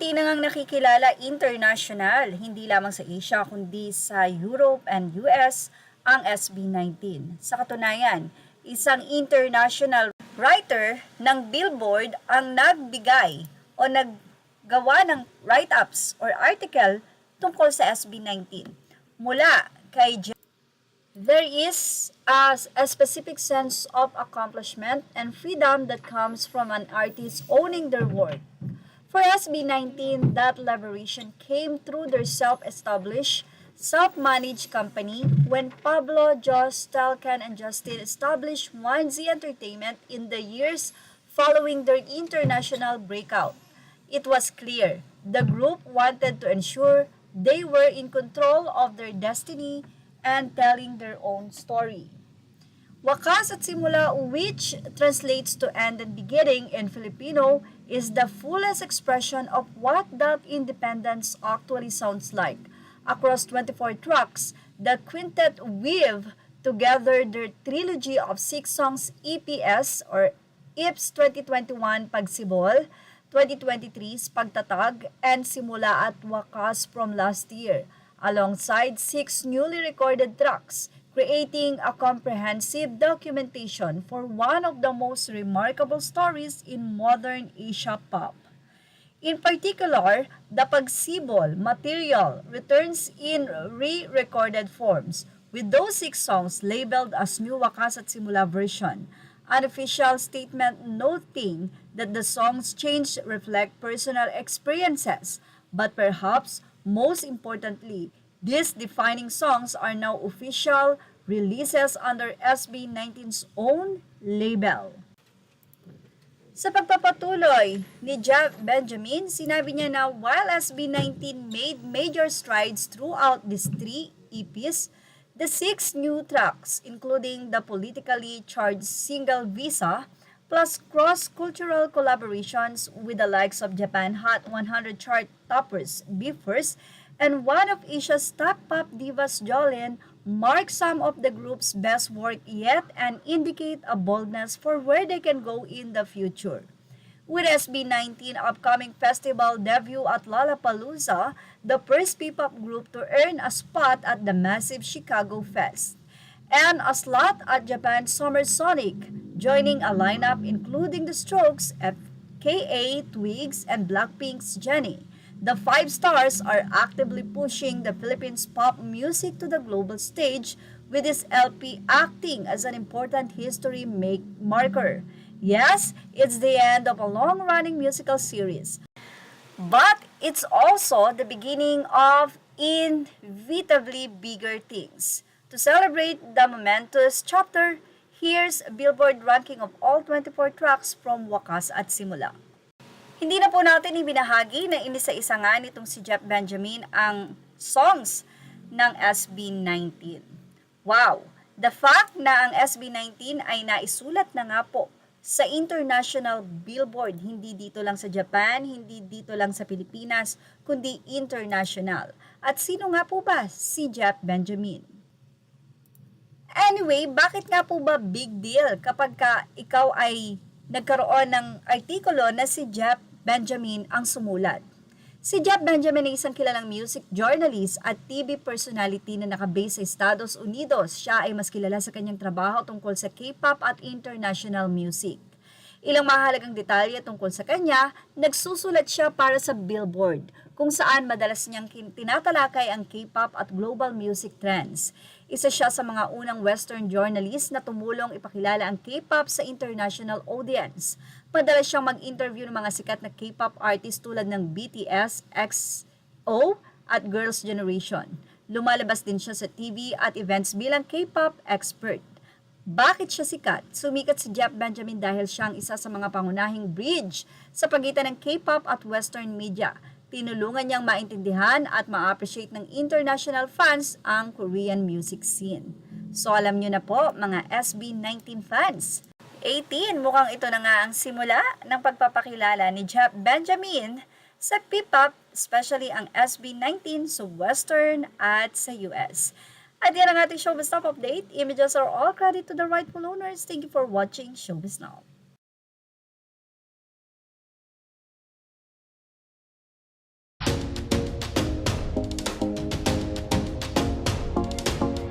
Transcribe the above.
Unti-unti na ngang nakikilala international, hindi lamang sa Asia kundi sa Europe and US ang SB19. Sa katunayan, isang international writer ng Billboard ang nagbigay o naggawa ng write-ups or article tungkol sa SB19. Mula kay there is a specific sense of accomplishment and freedom that comes from an artist owning their work. For SB19, that liberation came through their self-established, self-managed company when Pablo, Jos, Stalcan, and Justin established 1Z Entertainment in the years following their international breakout. It was clear the group wanted to ensure they were in control of their destiny and telling their own story. Wakas at simula, which translates to end and beginning in Filipino, is the fullest expression of what that independence actually sounds like. Across 24 tracks, the quintet weave together their trilogy of 6 songs EPS or IPS 2021 Pagsibol, 2023's Pagtatag, and Simula at Wakas from last year, alongside 6 newly recorded tracks, creating a comprehensive documentation for one of the most remarkable stories in modern Asia pop. In particular, the Pagsibol material returns in re-recorded forms, with those 6 songs labeled as New Wakas at Simula version. An official statement noting that the songs changed reflect personal experiences, but perhaps most importantly, these defining songs are now official releases under SB19's own label. Sa pagpapatuloy ni Jeff Benjamin, sinabi niya na while SB19 made major strides throughout these 3 EPs, the 6 new tracks, including the politically charged single Visa, plus cross-cultural collaborations with the likes of Japan Hot 100 chart toppers Be First, and one of Asia's top pop divas Jolene, mark some of the group's best work yet and indicate a boldness for where they can go in the future. With SB19 upcoming festival debut at Lollapalooza, the first P-pop group to earn a spot at the massive Chicago Fest, and a slot at Japan's Summer Sonic, joining a lineup including The Strokes, FKA Twigs, and Blackpink's Jennie. The 5 stars are actively pushing the Philippines pop music to the global stage, with this LP acting as an important history marker. Yes, it's the end of a long-running musical series, but it's also the beginning of inevitably bigger things. To celebrate the momentous chapter, here's a Billboard ranking of all 24 tracks from Wakas at Simula. Hindi na po natin ibinahagi na inisa-isa nga nitong si Jeff Benjamin ang songs ng SB19. Wow! The fact na ang SB19 ay naisulat na nga po sa international Billboard, hindi dito lang sa Japan, hindi dito lang sa Pilipinas, kundi international. At sino nga po ba si Jeff Benjamin? Anyway, bakit nga po ba big deal kapag ikaw ay nagkaroon ng artikulo na si Jeff Benjamin ang sumulat? Si Jeff Benjamin ay isang kilalang music journalist at TV personality na nakabase sa Estados Unidos. Siya ay mas kilala sa kanyang trabaho tungkol sa K-pop at international music. Ilang mahalagang detalye tungkol sa kanya, nagsusulat siya para sa Billboard, kung saan madalas niyang tinatalakay ang K-pop at global music trends. Isa siya sa mga unang Western journalist na tumulong ipakilala ang K-pop sa international audience. Madalas siyang mag-interview ng mga sikat na K-pop artist tulad ng BTS, EXO, at Girls' Generation. Lumalabas din siya sa TV at events bilang K-pop expert. Bakit siya sikat? Sumikat si Jeff Benjamin dahil siyang isa sa mga pangunahing bridge sa pagitan ng K-pop at Western media. Tinulungan niyang maintindihan at ma-appreciate ng international fans ang Korean music scene. So alam niyo na po mga SB19 fans. 18, mukhang ito na nga ang simula ng pagpapakilala ni Jeff Benjamin sa P-pop, especially ang SB19 sa Western at sa US. At yan ang ating Showbiz Now update. Images are all credit to the rightful owners. Thank you for watching Showbiz Now.